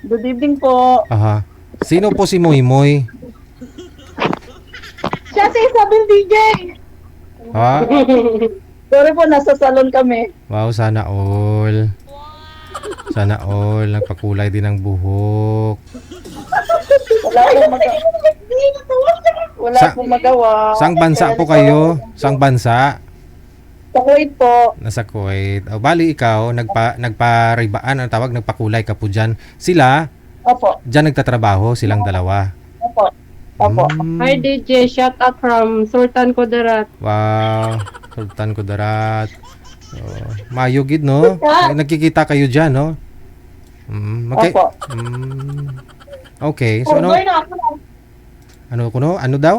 Good evening po. Aha. Sino po si Moy Moy? Siya si Isabel DJ. Ha? Sorry po, nasa salon kami. Wow, sana all. Sana all. Nagpakulay din ng buhok. Wala pong magawa. Wala Sa- pong magawa. Saang bansa Kaya po nito, kayo? Saang bansa? Sa Kuwait po. Nasa Kuwait. O, bali ikaw, nagparibaan, ang tawag, nagpakulay ka po dyan. Sila, Opo. dyan nagtatrabaho, silang dalawa. Opo. Opo. Hi DJ, shout out from Sultan Kudarat. Wow. Sultan Kudarat. Mayugid, no? Nagkikita kayo dyan, no? Opo. Okay. So, ano? Surboy na ako na. Ano daw?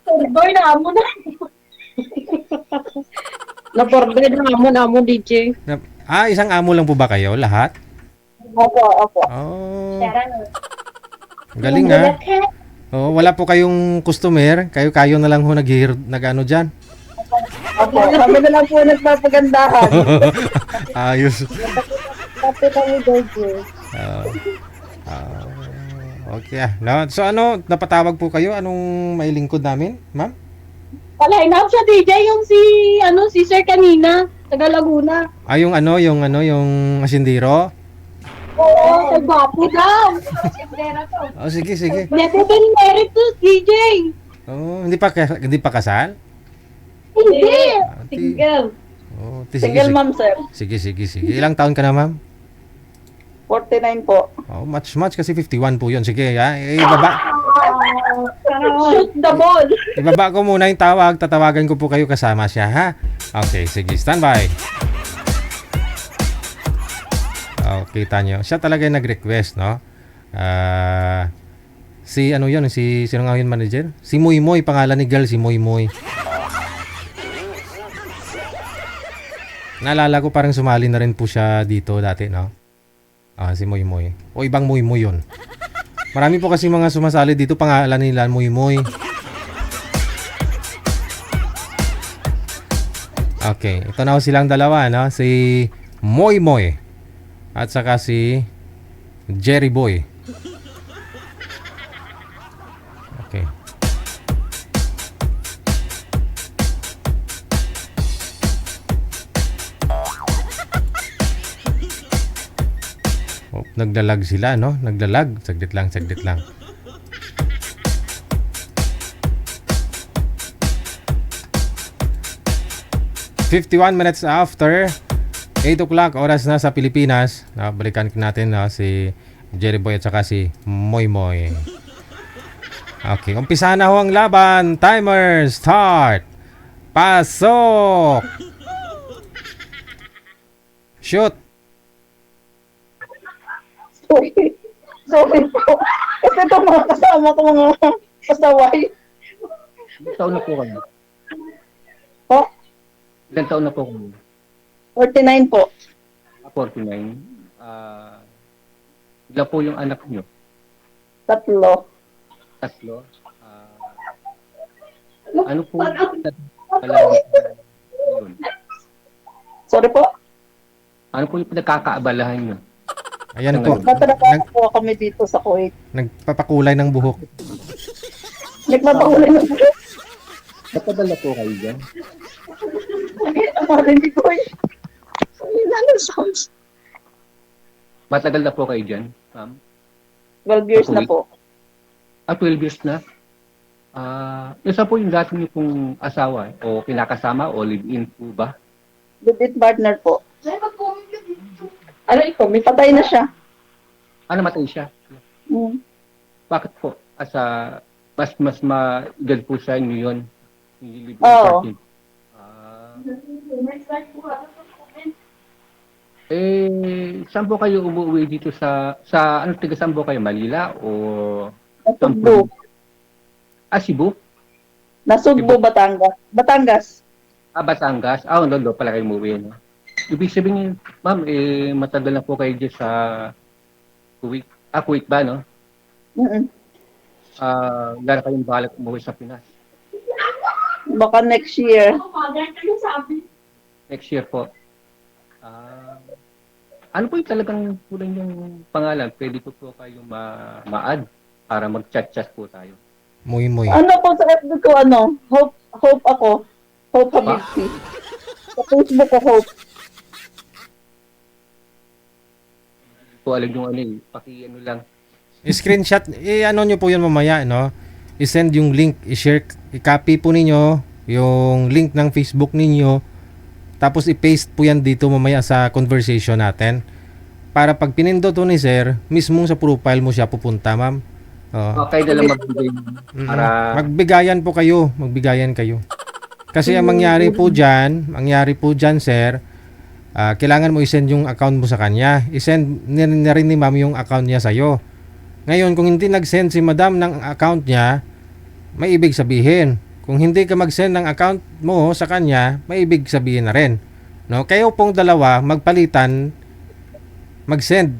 Surboy na ako na. Naporbe na amo DJ. Isang amo lang po ba kayo? Lahat? Opo. Opo. Oh. Galing nga. Oh, wala po kayong customer. Kayo na lang ho nag-ano dyan. Opo. Kami na lang po nagpapagandahan. Ayos. Kape kami, DJ. Okay. No? So ano, napatawag po kayo? Anong mailingkod namin, ma'am? Palahin na siya, DJ, yung si Sir kanina, taga Laguna. Yung asindiro? Oo, kay Gwapo daw. Oh, sige. Never been married to DJ. Oh, hindi pa kasal? Hindi. Single. Oh, sige. Single ma'am, sir. Sige. Ilang taon ka na, ma'am? 49 po. Oh, much kasi 51 po 'yun. Sige, ha. Shoot the ball. Ibaba ko muna yung tawag. Tatawagan ko po kayo kasama siya, ha? Okay, sige. Standby. Oh, kita nyo. Siya talaga yung nag-request, no? Sino nga yun manager? Si Moy Moy, pangalan ni girl, si Moy Moy. Naalala ko parang sumali na rin po siya dito dati, no? Si Moy Moy. O ibang Moy Moy yun. Marami po kasi mga sumasali dito, pangalan nila Moy Moy. Okay, ito na ho silang dalawa, no? Si Moy Moy at saka si Jerry Boy. Okay. Oh, naglalag sila, no? Naglalag. Saglit lang. 51 minutes after 8 o'clock, oras na sa Pilipinas. Balikan natin si Jerry Boy at saka si Moy Moy. Okay, umpisa na ho ang laban. Timer start. Pasok. Shoot. Sorry po. Kasi itong mga kasama ko mga pasaway. Ilan taon na po kayo? Po, Ilan taon na po kayo? 49 po. 49. Ilan po yung anak nyo? 3. 3. Ano po palagi yun? Sorry po. Ano po yung pinagkakaabalahan nyo? Ayan po. Natrabaho po kami dito sa Kuwait. Nagpapakulay ng buhok. Nagpapakulay ng buhok. Matagal na po kayo dyan? Ang marinig ko eh. Ano sounds? Matagal na po kayo dyan, ma'am? 12 years na po. 12 years na? Isa po yung dati niyo pong asawa o kinakasama o live-in po ba? Live-in partner po. Ano ito? May patay na siya. Namatay siya? Bakit po? Mas ma-edad po sa inyo yun? Yung live-in Oo. partner. Saan po kayo umuwi dito sa taga saan po kayo? Manila o Nasugbo. Cebu? Nasugbo, Batangas. Batangas. Batangas. Lolo pala kayo umuwi, no? Ibig sabihin, ma'am, matagal na po kayo dyan sa Kuwait. Kuwait ba, no? Lara kayong balak umuwi sa Pinas. Baka next year. Next year po. Ano po yung talagang kulang yung pangalan? Pwede po kayong ma-add para mag-chat-chat po tayo. Muy. Ano po sa FB ko, ano? Hope ako. Hope Habibsi. Sa Facebook ko, Hope. Po alam yung ano paki-ano lang. I-screenshot, ano nyo po yun mamaya, no? I-send yung link, i-share, i-copy po ninyo yung link ng Facebook ninyo. Tapos i-paste po yan dito mamaya sa conversation natin. Para pag pinindot to ni sir, mismong sa profile mo siya pupunta, ma'am. Oo. Okay na lang magbigay para Magbigayan kayo. Kasi ang mangyari po dyan, sir, kailangan mo i-send yung account mo sa kanya. I-send na rin ni ma'am yung account niya sa'yo. Ngayon, kung hindi nag-send si madam ng account niya, may ibig sabihin. Kung hindi ka mag-send ng account mo sa kanya, may ibig sabihin na rin. No? Kayo pong dalawa, magpalitan, mag-send.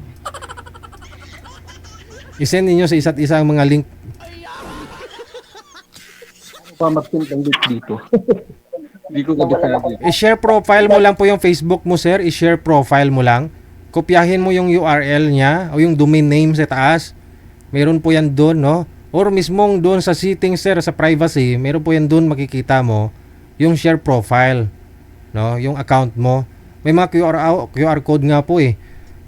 I-send ninyo sa isa't isa ang mga link. ano pa mag-send ng link dito. Hindi ko kabisado. I-share profile mo lang po yung Facebook mo, sir. I-share profile mo lang. Kopyahin mo yung URL niya o yung domain name sa taas. Meron po yan doon, no? Or mismong doon sa settings, sir, sa privacy, meron po yan doon makikita mo yung share profile, no? Yung account mo. May mga QR code nga po eh.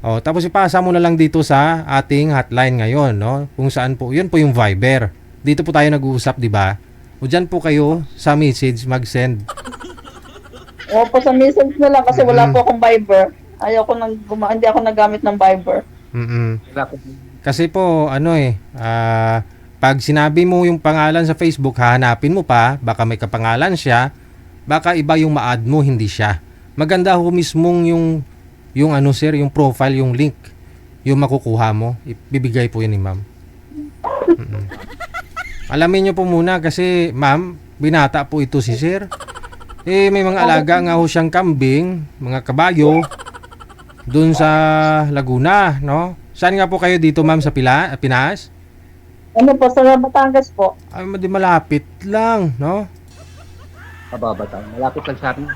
O, tapos ipasa mo na lang dito sa ating hotline ngayon, no? Kung saan po, yun po yung Viber. Dito po tayo nag-uusap, di ba? O dyan po kayo sa message mag-send. Opo, sa message na lang kasi wala po akong Viber. Hindi ako nagamit ng Viber. Wala ko. Kasi po, pag sinabi mo yung pangalan sa Facebook, hahanapin mo pa, baka may kapangalan siya, baka iba yung ma-add mo, hindi siya. Maganda ho mismong yung profile, yung link, yung makukuha mo, ibibigay po yun ni ma'am. Alamin nyo po muna kasi, ma'am, binata po ito si sir. May mga alaga nga ho siyang kambing, mga kabayo, dun sa Laguna, no? Saan nga po kayo dito, ma'am, sa Pinas? Ano po, sa Batangas po. Ay, malapit lang, no? Kababa tayo. Malapit lang sa akin.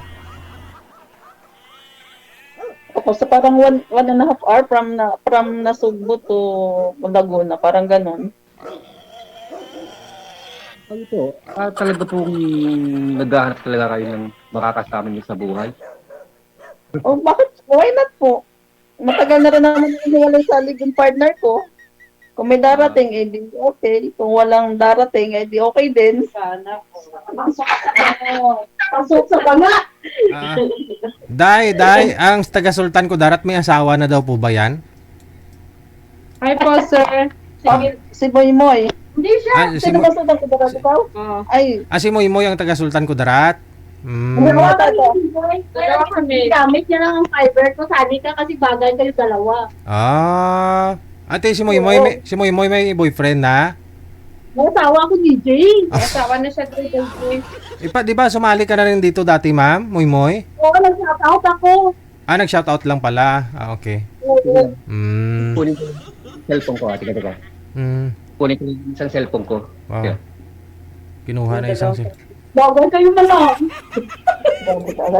Opo, sa parang 1.5 hour from Nasugbu to Laguna, parang ganun. Ano po? Talaga pong naghahanap talaga kayo ng makakasama niyo sa buhay. Oh, bakit? Why not po? Matagal na rin naman yung sa living partner ko. Kung may darating, di okay. Kung walang darating, di okay din. Sana po. Pasok sa panga. Day, ang taga-sultan ko darat may asawa na daw po ba yan? Hi po, sir. Si Boy Moy. Hindi siya. Sino ba sa taga ikaw? Ay, Si Moy Moy ang taga-sultan ko darat. bata ko. Gamit niya lang ang fiber ko. Sali ka kasi bagay kayo dalawa. Ate, si Moy Moy may boyfriend na? May asawa ko, DJ. Asawa na siya dito. Di ba sumali ka na rin dito dati, ma'am? Moy Moy? Oo, nag-shout out ako. Nag-shoutout lang pala. Okay. Kunin ko yung cellphone ko. Teka. Kunin ko yung isang cellphone ko. Wow. Yeah. Kinuha na isang Bagay kayo na lang.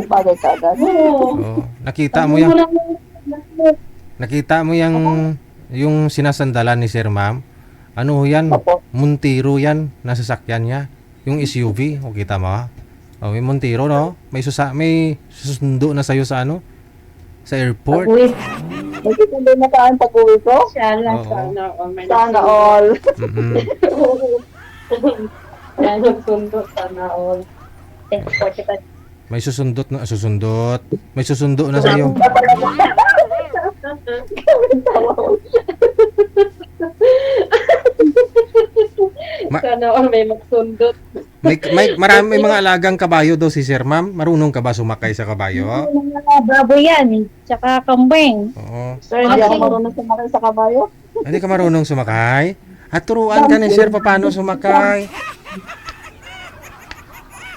Bagay ka agad. Oo. Nakita mo yung sinasandalan ni Sir Ma'am. Ano yan? Opo. Montiro yan. Nasa sakyan niya. Yung SUV. O kita mo ha? O, may Montiro, no? May susundo na sa'yo sa ano? Sa airport. Pag-uwi. Magkikundi na taan pag-uwi ko? Sana, Oo. sana. Sana all. Yan yung sundo, sana all. Thanks for kita. May susundot. May susundo na sa'yo. Sana all may magsundot. May mga alagang kabayo daw si Sir Ma'am. Marunong ka ba sumakay sa kabayo? Baboy yan, tsaka kambing. Oo. Sir, hindi ako marunong sumakay sa kabayo. Hindi ka marunong sumakay? At turuan ka ni Sir paano sumakay.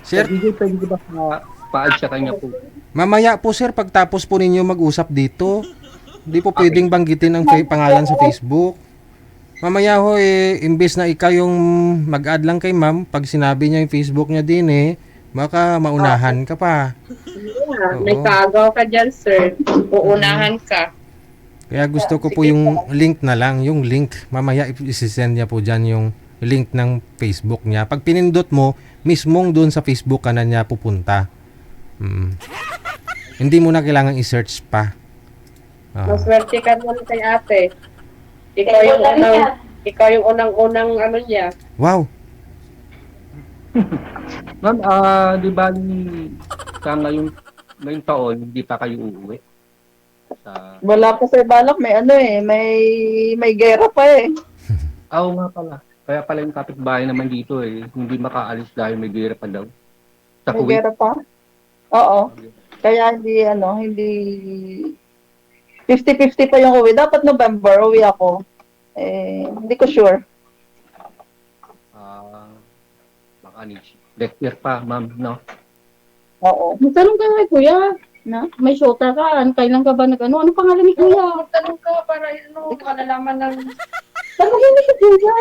Sir, DJ, pwede ko ba pa-add sa kanya po? mamaya po sir, pagtapos po ninyo mag-usap dito, hindi po pwedeng banggitin ang pangalan sa Facebook. Mamaya ho imbes na ikaw yung mag-add lang kay ma'am, pag sinabi niya yung Facebook niya din baka maunahan ka pa. May kagaw ka dyan, sir. Uunahan ka. Kaya gusto ko po yung link na lang, yung link. Mamaya isi-send niya po dyan yung link ng Facebook niya. Pag pinindot mo, mismong doon sa Facebook ka na niya pupunta. Hindi mo na kailangan i-search pa. Maswerte ka naman kay ate. Ikaw yung unang-unang ano niya. Wow! Ma'am, di ba sa ngayong taon, hindi pa kayo uuwi? Wala pa sir balak, may ano may gera pa eh. Oo nga pala. Kaya pala yung kapitbahay naman dito hindi makaalis dahil may gira pa daw. Sa May Kuwait. gera pa? Oo. Kaya hindi 50-50 pa yung uwi. Dapat November uwi ako. Hindi ko sure. Baka next year pa, ma'am, no? Oo. Magtanong ka kay kuya. Na? May shota ka. Kailan ka ba nag-ano? Ano pangalan ni kuya? Tanong ka para malalaman ng... Tanongin ni kuya.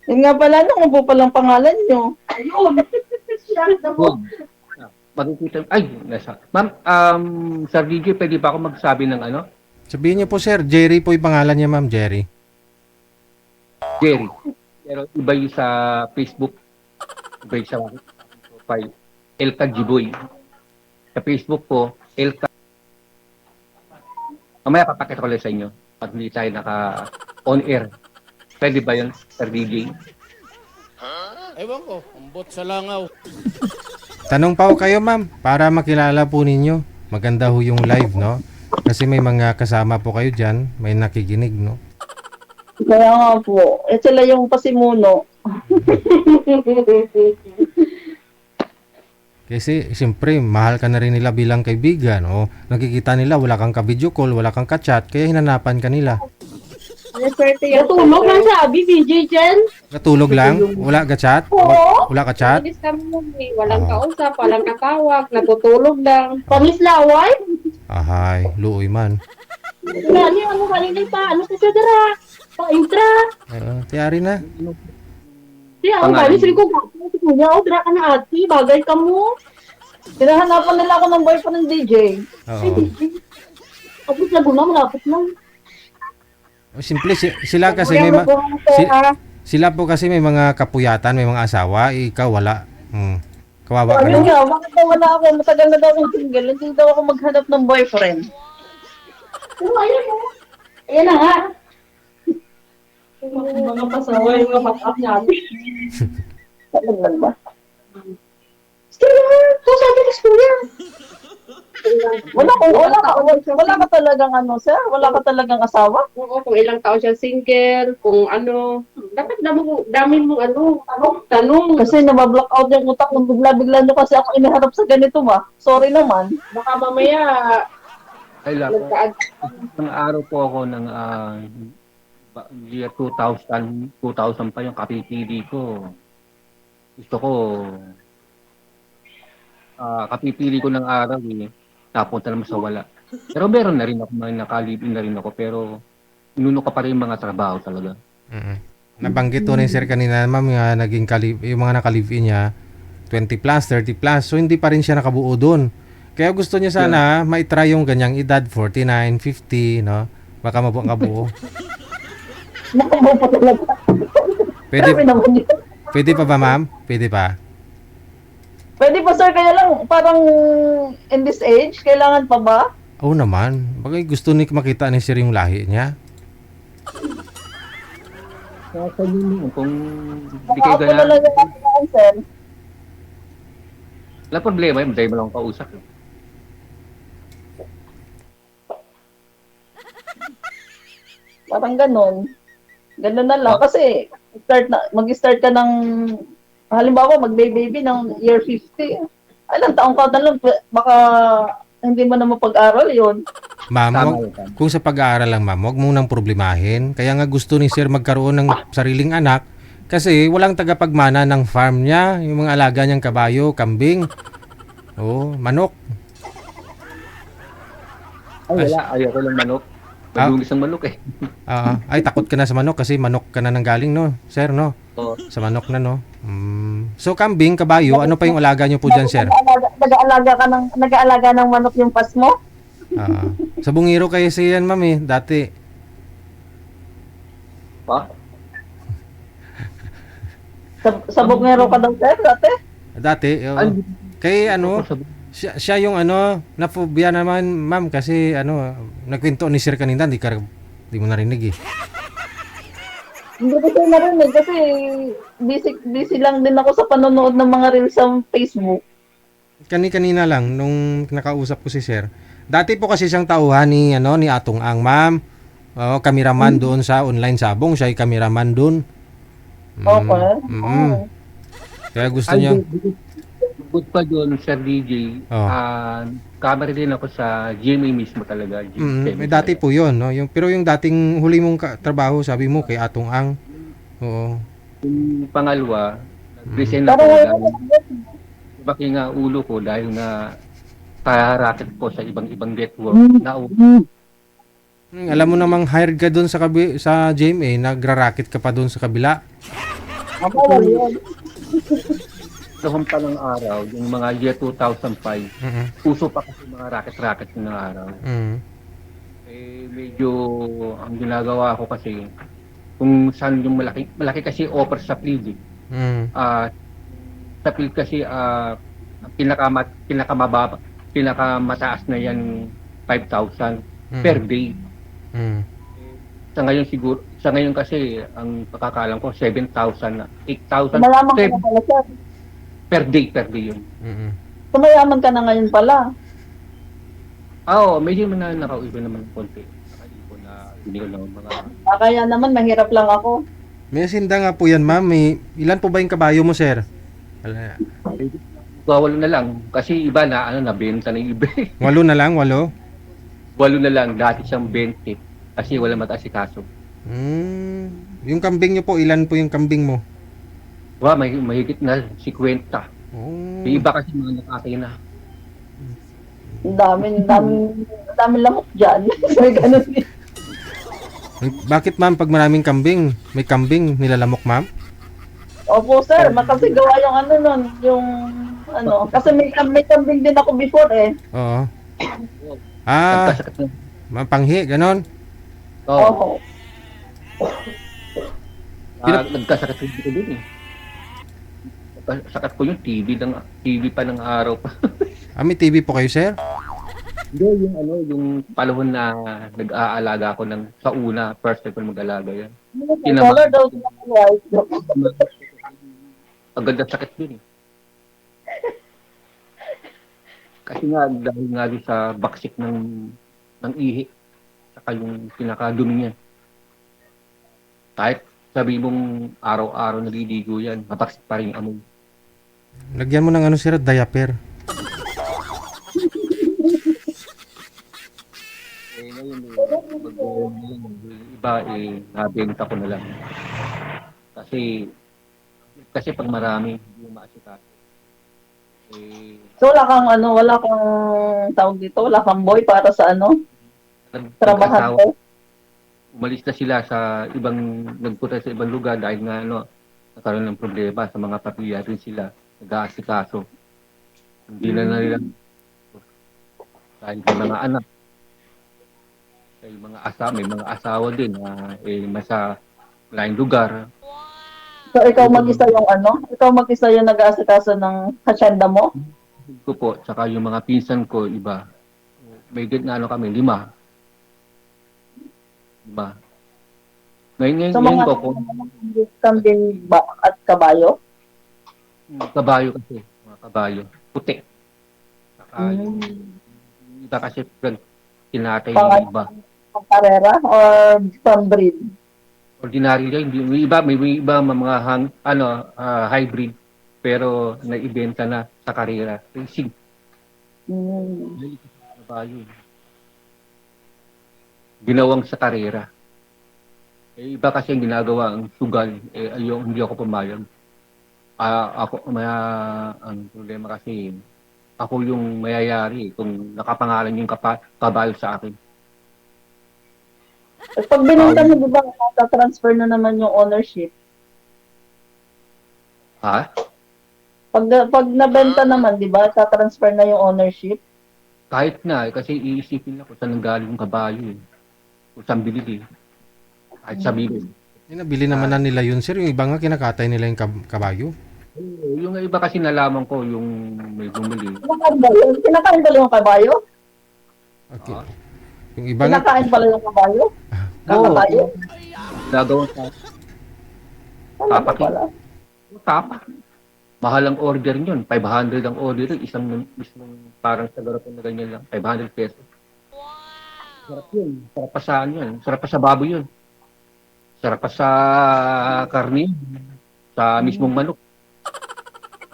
Yun nga pala, ano po palang pangalan nyo? Ayun. Good. Magkikita. Ay, nasa. Ma'am, Sir DJ, pwede ba ako magsabi ng ano? Sabihin niyo po sir, Jerry po yung pangalan niya ma'am, Jerry. Jerry. Pero iba yung sa Facebook. Iba yung sa profile. Elka Jiboy. Sa Facebook po, Elka. Mamaya papakita ko lang sa inyo. Pag hindi tayo naka-on air. Pwede ba yun, Sir DJ? Ewan ko, umbot sa langaw. Tanong pa ho kayo ma'am, para makilala po ninyo. Maganda ho yung live, no? Kasi may mga kasama po kayo dyan, may nakikinig, no? Kaya nga po. Sila yung pasimuno. Kasi siyempre, mahal ka na rin nila bilang kaibigan. O nakikita nila, wala kang ka-video call, wala kang ka-chat, kaya hinanapan ka nila. Maswerte yung Natulog lang sabi, BJ Jen. Katulog lang, wala ka-chat, wala ka-chat. Alis kami nun eh. Walang kausap, walang katawag, natutulog lang. Pangislaway. Ahay, luoy man. Gani, ano kanina pa? Ano sa sadara? Pa-intra. Tiyari na. Di, ako Pangalan. gani, sili ko gani. Si kuya, o, dra ka na ate. Bagay ka mo. Hinahanapan nila ako ng boyfriend ng DJ. Oo. Tapos lago na, malapit lang. Simple, sila kasi may sila po kasi may mga kapuyatan, may mga asawa, ikaw wala. Kawawa ka Ayun naman. nga, bakit daw wala ako? Matagal na daw akong single. Hindi daw ako maghanap ng boyfriend. Pero ayun mo. Ayan na nga. Mga pasawa yung mga back up natin. Talagang ba? Kuya, to sabi ni kuya. Wala ka talagang ano, sir? Wala ka talagang asawa? Oo, kung ilang taon siya single, kung ano, dapat dami mong ano, tanong. Kasi nabablock out yung utak ng bigla-bigla nyo kasi ako iniharap sa ganito ba? Sorry naman. Baka mamaya, Ay, lako. Ang araw po ako ng year 2000 pa yung kapipili ko. Gusto ko, kapipili ko ng araw napunta naman sa wala. Pero meron na rin ako, may nakalibin na rin ako, pero inuno ka pa rin yung mga trabaho talaga. Nabanggit to ni sir kanina, ma'am, nga naging yung mga nakalive-in niya 20 plus, 30 plus. So hindi pa rin siya nakabuo doon. Kaya gusto niya sana maitry yung ganyang edad, 49, 50, no? Baka mabuo. Nakabaw pa talaga. Pwede, Grabe naman yun. pwede pa ba, ma'am? Pwede pa. Pwede pa sir, kaya lang parang in this age, kailangan pa ba? Oo naman. Bagay gusto ni makita ni sir yung lahi niya. Sa inyo, kung hindi kayo Ako na lang ganaan, yung kailangan, sir. wala problema yun, dahil mo lang kausap. Parang ganun. Ganun na lang. Kasi mag-start ka ng, halimbawa, mag-baby ng year 50. Ilang taong ka na lang, baka hindi mo na mapag-aral yun. Ma'am, Tama wag, yun. kung sa pag-aaral lang, ma'am, huwag mo nang problemahin. Kaya nga gusto ni sir magkaroon ng sariling anak kasi walang tagapagmana ng farm niya, yung mga alaga niyang kabayo, kambing, manok. Ay, wala. Ayoko lang manok. Madulis ang manok eh. Ay, takot ka na sa manok kasi manok ka na nang galing, no? Sir, no? Oo. Sa manok na, no? So, kambing, kabayo, ano pa yung alaga niyo po dyan, sir? Nag-aalaga ng manok yung pas mo? Sa Bungiro kayo siya yan, ma'am eh, dati. Pa? Sa Bugngero ka daw, sir, dati? Dati, oo. Ay, Kay ano, ako sa siya yung ano, nafobia naman, ma'am, kasi ano, nagkwento ni Sir kanina, di mo narinig eh. Hindi ko siya narinig kasi busy lang din ako sa panonood ng mga reels sa Facebook. Kanina lang, nung nakausap ko si Sir. Dati po kasi siyang tauhan ni, ano, ni Atong Ang, ma'am. Oo, kameraman doon sa online sabong, siya ay kameraman doon. Okay. Mm. Kaya gusto Ay, niya, good pa doon, Sir DJ. Oh. Camera din ako sa GMA mismo talaga. may dati po yun, no? Pero yung dating huli mong trabaho, sabi mo, kay Atong Ang. Oo. Yung pangalawa, nag-resign ako Pero dahil lumaki nga ulo ko dahil nga racket ko sa ibang network. Alam mo namang hired ka doon sa GMA, nagra-racket ka pa doon sa kabila. Mabawal yun. Noong palang araw, yung mga year 2005, Mhm. uso pa kasi mga racket-racket ng araw. Mhm. Eh, medyo ang ginagawa ko kasi, kung saan yung malaki kasi offer sa field. Mhm. Sa field kasi, ang pinakamataas na yan, 5,000 per day. Mhm. Sa ngayon kasi, ang pagkakalam ko, 7,000 na, 8,000 Mayaman ka na pala, sir. per day yun. Mhm. Mayaman ka na ngayon pala. Oo, medyo na nakauwi naman ng konti. Nakaipon na hindi ko lang mga... Kaya naman, mahirap lang ako. May asinda nga po yan, ma'am. Ilan po ba yung kabayo mo, sir? Walo na lang. Kasi iba na, nabenta na yung iba. 8 na lang, 8? 8 na lang. Dati siyang 20. Kasi wala mataasikaso. Yung kambing nyo po, ilan po yung kambing mo? May mahigit na 50. Oh. Yung iba kasi mga nakakay na. Ang dami lamok dyan. May ganun din. Bakit, ma'am, pag maraming kambing, may kambing nilalamok, ma'am? Opo, sir. Kasi gawa yung kasi may kambing din ako before eh. Oo. Nagkasakit na. Mapanghi, ganon. Oo. Oo. Nagkasakit rin ko dun eh. Sakat ko yung TV pa ng araw pa. May TV po kayo, sir? Hindi, yung panahon na nag-aalaga ako sa una, first time ko mag-alaga yan. Color daw sila ng white. Ang ganda sakit dun eh. Kasi nga, dahil nga doon sa baksik ng ihi, saka yung pinakadumi niya. Kahit sabi mong araw-araw naliligo yan, mabaksik pa rin yung amoy. Lagyan mo ng sir, diaper. Ngayon, iba nabenta ko na lang. Kasi pag marami, hindi mo maasikaso. So wala kang tawag dito, wala kang boy para sa trabahan ko. Umalis na sila nagpunta sa ibang lugar dahil nga nagkaroon ng problema sa mga pamilya rin sila, nag-aasikaso. Hindi na nila dahil sa mga anak. May mga asawa din na nasa laing lugar. So ikaw mag-isa yung nag-aasikaso ng hacienda mo? Ko po, tsaka yung mga pinsan ko, iba. May kami, 5. Ngayon So mga ko, kambing ba at kabayo? kabayo kasi, mga kabayo, puti. Saka yung iba kasi tinatay yung iba. Pang-karera or pang-breed? Ordinary lang, may iba mga hybrid, pero naibenta na sa karera, racing. Kabayo. Ginawang sa karera. Iba kasi ang ginagawa, ang sugal, hindi ako pumayag. Ang problema kasi, ako yung mayayari kung nakapangalan yung kabayo sa akin. Pag binenta mo, di ba, transfer na naman yung ownership? Ha? Pag nabenta naman, di ba, transfer na yung ownership? Kahit na, kasi iisipin na kung saan nanggaling yung kabayo eh. Kung saan binili. Kahit sabihin. Nabili naman na nila yun, sir. Yung iba nga kinakatay nila yung kabayo. Yung iba kasi nalaman ko, yung may bumili. Kinakain ba yun? Kinakain pala yung kabayo? Okay. Yung iba nga, Kinakain pala yung kabayo? Oo. Kakabayo? Gagawin sa Ano ba pala? tapa. Mahal ang order nyon. 500 ang order. Isang mismong parang sa garapon na ganyan lang. 500 pesos. Sarap yun. Sarap pa sa ano yun. Sarap pa sa baboy yun. Sarap pa sa karne. Sa mismong manok.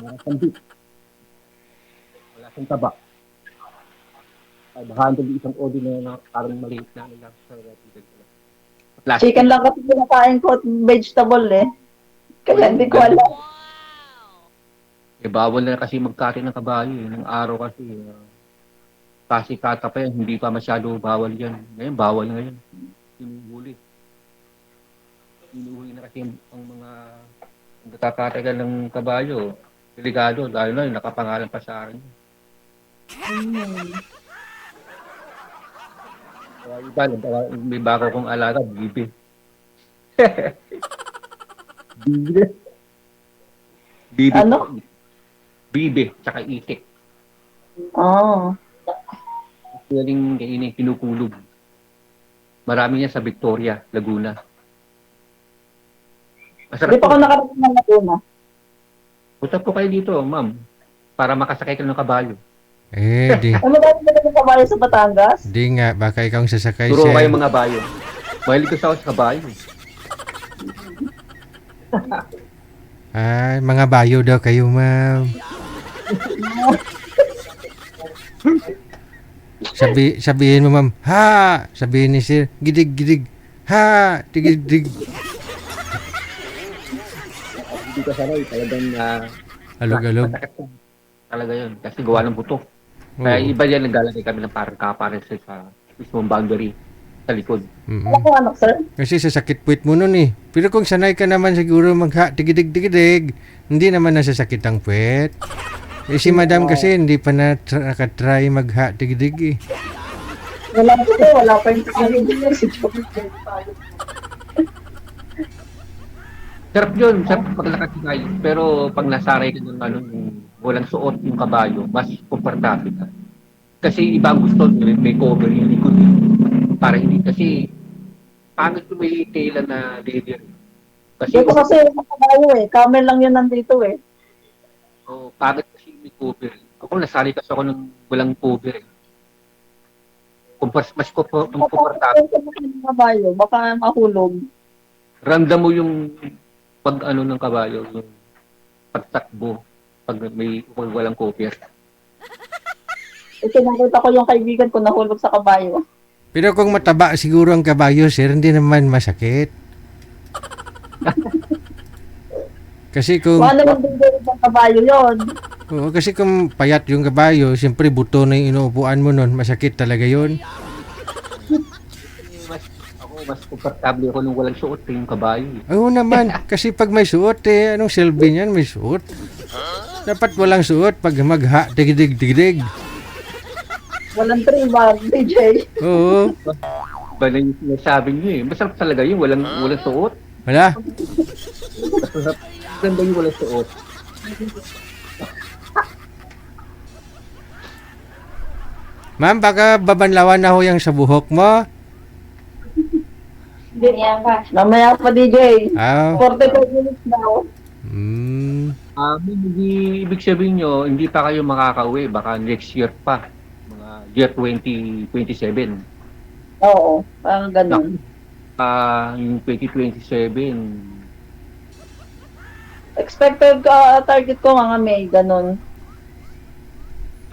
Sarap ang beef. Wala siyang taba. 500 yung isang order na parang maliit na lang sa plastic. Chicken lang kasi kinakain ko at vegetable eh. Kaya hindi ko alam. Eh, bawal na kasi magkati ng kabayo eh. Ng araw kasi. Kasi kata pa yan, hindi pa masyado bawal yan. Ngayon, bawal na ngayon. Sinuhuli. Sinuhuli na kasi ang mga nagkakatagal ng kabayo. Delikado, lalo na yung nakapangalan pa sa akin. Kaya iba, may bako kong alaga, bibi. Bibi. Bibi. Ano? Bibe, tsaka itik. Oh. Pwedeng kainin, kinukulog. Marami yan sa Victoria, Laguna. Masarap Hindi pa ako nakarating ng Laguna. Punta po kayo dito, ma'am. Para makasakay ka ng kabayo. di. Ano ba yung kabayo sa Batangas? Di nga, baka ikaw ang sasakay, Turo sir. kayo mga bayo. Mahilig ko sa kabayo. Ay, mga bayo daw kayo, ma'am. Sabihin mo, ma'am, ha! Sabihin ni sir, gidig, gidig. Ha! Digig, dig. Hindi ka sanay, talagang Alog-alog. masakit ko. Talaga yun. Kasi gawa ng buto. Kaya Oo. iba yan naglalagay kami ng parang kapares sa mismong boundary sa likod. Mm-mm. Ano ko anak, sir? Kasi sa sakit puwit mo nun eh. Pero kung sanay ka naman siguro tigidig-tigidig, hindi naman nasasakit ang puwit. Eh si madam kasi hindi pa nakatry tigidig eh. Wala po, wala pa yung Sarap yun, sarap paglakad tayo. Pero pag nasaray ka ng walang suot yung kabayo, mas komportable ka. Kasi iba ang gusto, may cover yung likod. Para hindi, kasi pangit yung may tela na leather. Kasi Dito kasi yung kabayo eh. Camel lang yun nandito eh. pangit kasi may cover. Ako nasali kasi ako ng walang cover. Mas komportable. Yung kabayo, baka mahulog. Ramdam mo yung pag ng kabayo, yung pagtakbo pag walang cover. Nakita ko yung kaibigan ko nahulog sa kabayo. Pero kung mataba siguro ang kabayo, sir, hindi naman masakit. Kasi kung Kung ano yung bigay ng kabayo yon. oo, kasi kung payat yung kabayo, siyempre buto na yung inuupuan mo nun, masakit talaga yun. Mas komportable ako nung walang suot yung kabayo. Oo naman, kasi pag may suot eh, anong silbi niyan, may suot. Dapat walang suot pag tigidig-tigidig. Walang tribar, DJ. Oo, Ba na yung sinasabi niyo eh. Masarap talaga yun, walang suot. wala. Masarap. Ganda yung walang suot. Ma'am, baka babanlawan na ho yung sa buhok mo. Mamaya pa, DJ. 45 minutes daw. Hindi ibig sabihin nyo, hindi pa kayo makakauwi. Baka next year pa. Mga year 2027. Oo, parang ganun. Yung 2027, Expected target ko mga May, ganun.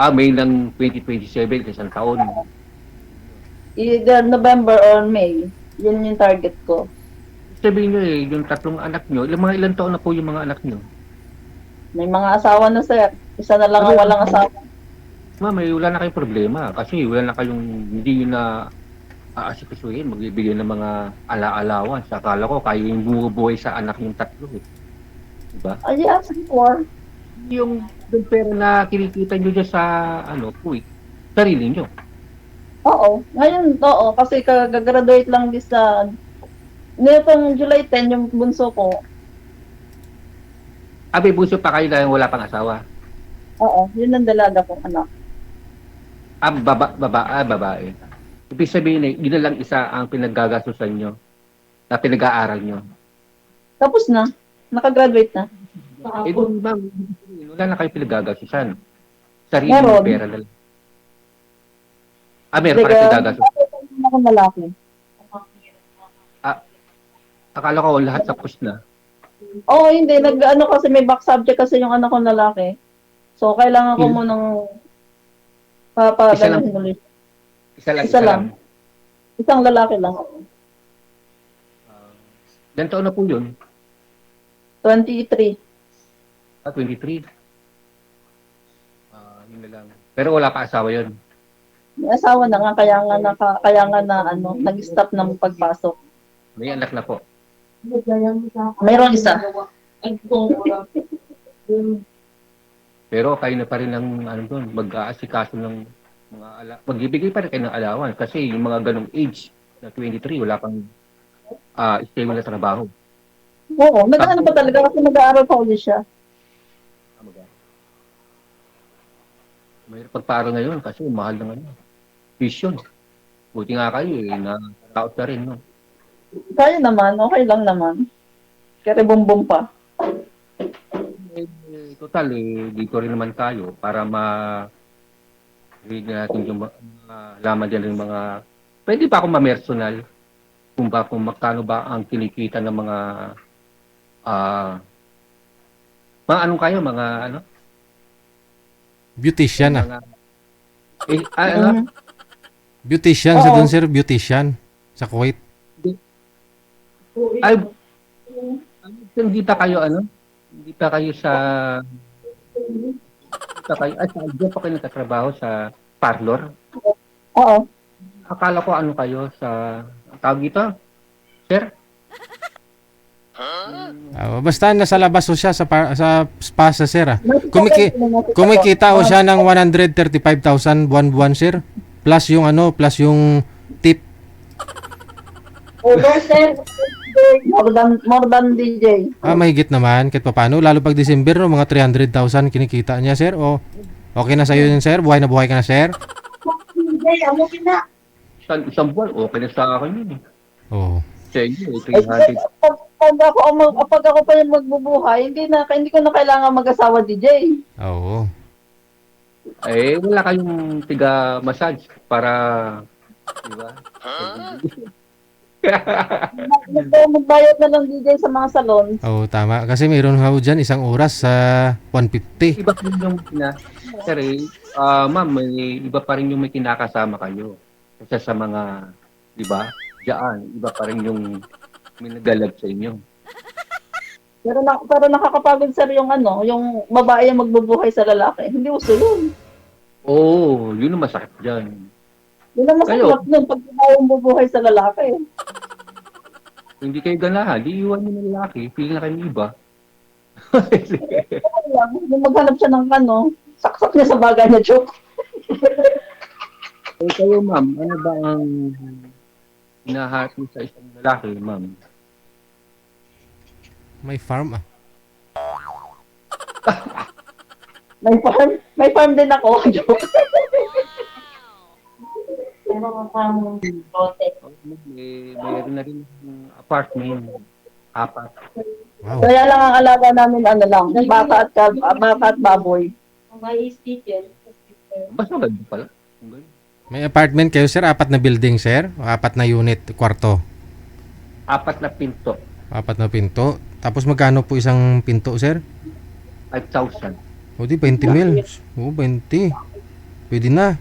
May ng 2027, isang taon. Either November or May. Yun yung target ko. Sabihin nyo eh, yung tatlong anak nyo, ilang taon na po yung mga anak nyo? May mga asawa na, sir. Isa na lang ang walang asawa. Wala na kayong problema. Kasi wala na kayong, hindi yun na aasikasuhin, magbibigay ng mga ala-alawan. Akala ko, kayo yung bumubuhay sa anak yung tatlo eh. Diba? Ay, asking for. Yung pera na kinikita nyo dyan sa, Kuwait, sarili nyo. Oo, ngayon, oo, kasi kagagraduate lang din sa, nitong July 10, yung bunso ko, Abi, bunso pa kayo dahil wala pang asawa. oo, yun ang dalaga kong anak. Babae. Ibig sabihin yun na lang isa ang pinaggagastusan nyo na pinag-aaral nyo. Tapos na, nakagraduate na. Eh, kung ma'am, wala na kayo pinag-gagastusan. Sarili Meron. ng pera na lang. Meron pa rin pinag-gagastos. Meron akong lalaki. Akala ko lahat tapos na. Oo, hindi, nag-ano kasi may back subject kasi yung anak kong lalaki. So, kailangan ko Hmm. munang Isa lang. papadalahin ulit. Isa lang. Isang lalaki lang. Ilan taon na po yun? 23. 23. Yun na lang. Pero wala pa asawa yun. May asawa na nga, kaya nga na ano, nag-stop ng pagpasok. May anak na po. Mayroong isa. Pero kayo na pa rin ang ano doon, mag-aasikaso ng mga magbibigay pa rin kayo ng alawan kasi yung mga ganong age na 23, wala pang stable na trabaho. Oo, nag-ano pa talaga kasi nag-aaral pa ulit siya. Mahirap pagpaaral ngayon kasi mahal ng ano, tuition. Buti nga kayo na taot na rin, no? Kaya naman, okay lang naman. Kaya bumbum pa. Total, dito rin naman tayo para read natin yung laman din ng mga, pwede ba akong ma-personal kung magkano ba ang kinikita ng mga anong kayo, mga ano? Beautician ah. Mga, ano? Beautician sa doon sir, beautician sa Kuwait. Ay, hindi pa kayo ano? Hindi pa kayo sa hindi pa kayo nagtatrabaho sa parlor? Oo. Akala ko ano kayo sa tawag dito? Sir? Basta nasa labas o siya sa spa sa sir ah. Kumikita o siya ng 135,000 buwan-buwan sir. Plus yung ano, plus yung tip. More than DJ. Mahigit naman kahit paano. Lalo pag December no, mga 300,000 kinikita niya sir. O okay na sa'yo yun sir? Buhay na buhay ka na sir? DJ, amukin na. Isang buwan, okay na sa akin yun. Oo. Sa inyo, Ay, 300. pag ako pa yung magbubuhay, hindi ko na kailangan mag-asawa DJ. Oo. Wala kayong tiga-massage para, di ba? Magbayad na lang DJ sa mga salon. Oo, tama. Kasi mayroon ho dyan isang oras sa 150. Iba pa rin yung ma'am, may iba pa rin yung may kinakasama kayo. Kasi sa mga, di ba, diyan, iba pa rin yung may nagalag sa inyo. Pero nakakapagod sir yung ano, yung babae yung magbubuhay sa lalaki. Hindi uso yun. Oo, yun ang masakit dyan. Yun ang masakit nun pag babae yung bubuhay sa lalaki. Hindi kayo ganahan, di iwan nyo ng lalaki, pili na kayo ng iba. Okay lang, yung maghanap siya ng ano, saksak niya sa bagay na joke. Kayo ma'am, ano ba ang hinahanap mo sa isang lalaki, ma'am? May farm ah. May farm din ako. Joke. Mayroon na rin yung apartment. 4. Wow. Kaya lang ang alaga namin ano lang, baka at baboy. Mas maganda pala. May apartment kayo sir? 4 na building sir? O 4 na unit, kwarto? 4 na pinto. 4 na pinto. Tapos magkano po isang pinto sir? 5,000. O di 20 mil. O 20. Pwede na.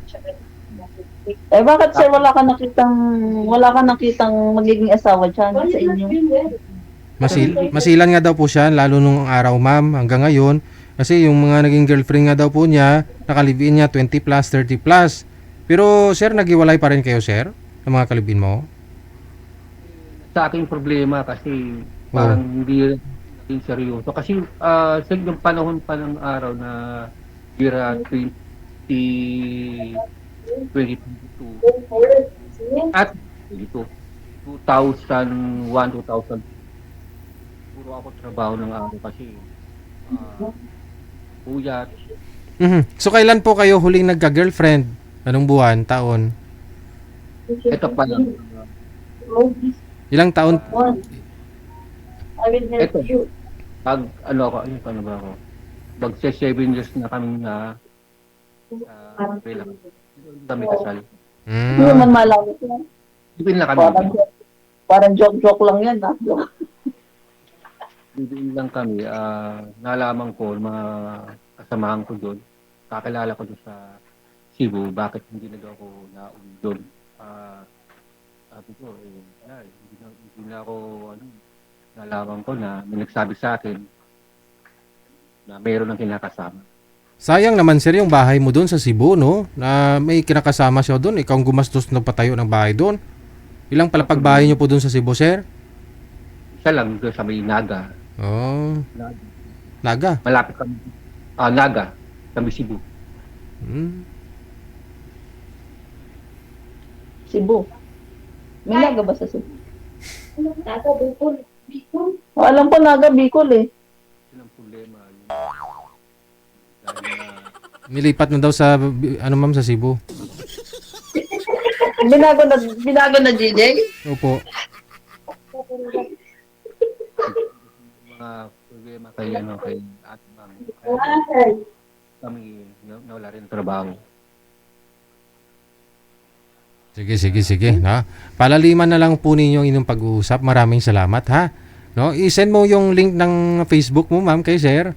Bakit sir wala ka nakitang magiging asawa dyan sa inyo? Masilan nga daw po siya lalo nung araw ma'am hanggang ngayon. Kasi yung mga naging girlfriend nga daw po niya, nakalibiin niya 20 plus, 30 plus. Pero sir, nagiwalay pa rin kayo sir? Ng mga kalibin mo? Sa aking problema kasi parang hindi naging seryoso. Kasi sa yung panahon pa ng araw na year 2010 2022 at 2001, 2000. Puro ako trabaho ng araw kasi puyat. So kailan po kayo huling nagka-girlfriend? Anong buwan, taon? Ito pa lang. Ilang taon? Ito. Pag ano ako, ano ba ako? Mag 7 years na kami na kami kasal. Hindi Mm. naman malawit yan. Bibin lang kami. Parang joke-joke lang yan. Ha? Bibin lang kami. Nalaman ko, mga kasamahan ko doon. Kakilala ko doon sa Cebu. Bakit hindi na daw ako nauwi doon? Sabi ko, hindi na ako, nalaman ko na may nagsabi sa akin na mayroon ng kinakasama. Sayang naman sir yung bahay mo doon sa Cebu, no? Na may kinakasama siya doon. Ikaw ang gumastos na patayo ng bahay doon. Ilang palapag bahay niyo po doon sa Cebu, sir? Isa lang doon sa may Naga. Oh, Naga. Malapit kami. Naga. Kami Cebu. Hmm. Cebu. May naga ba sa Cebu? Naga, Bicol. Alam ko naga Bicol eh. Yun ang problema. Dahil Nilipat na daw sa, ano ma'am, sa Cebu. Binago na DJ? Opo. mga problema kay at ma'am. Kami nawala rin ng trabaho. Sige. No? Palaliman na lang po ninyo inyong pag-uusap. Maraming salamat, ha? No? I-send mo yung link ng Facebook mo, ma'am, kay sir.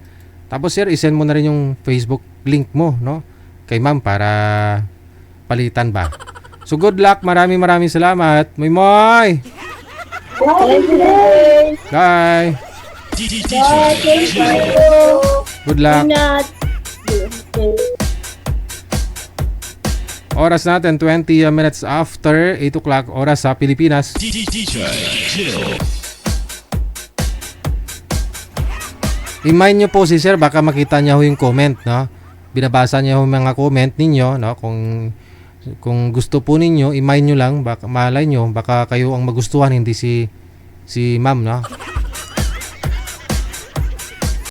Tapos, sir, i-send mo na rin yung Facebook link mo, no? Kay ma'am para palitan ba. So, good luck. Maraming salamat. Moy! Bye! Good luck. Oras natin, 20 minutes after 8 o'clock, oras sa Pilipinas. I-mind nyo po si sir, baka makita niya ho yung comment, no? Binabasa niya ho mga comment ninyo, no? Kung gusto po ninyo, i-mind nyo lang, baka malay nyo, baka kayo ang magustuhan, hindi si ma'am, no?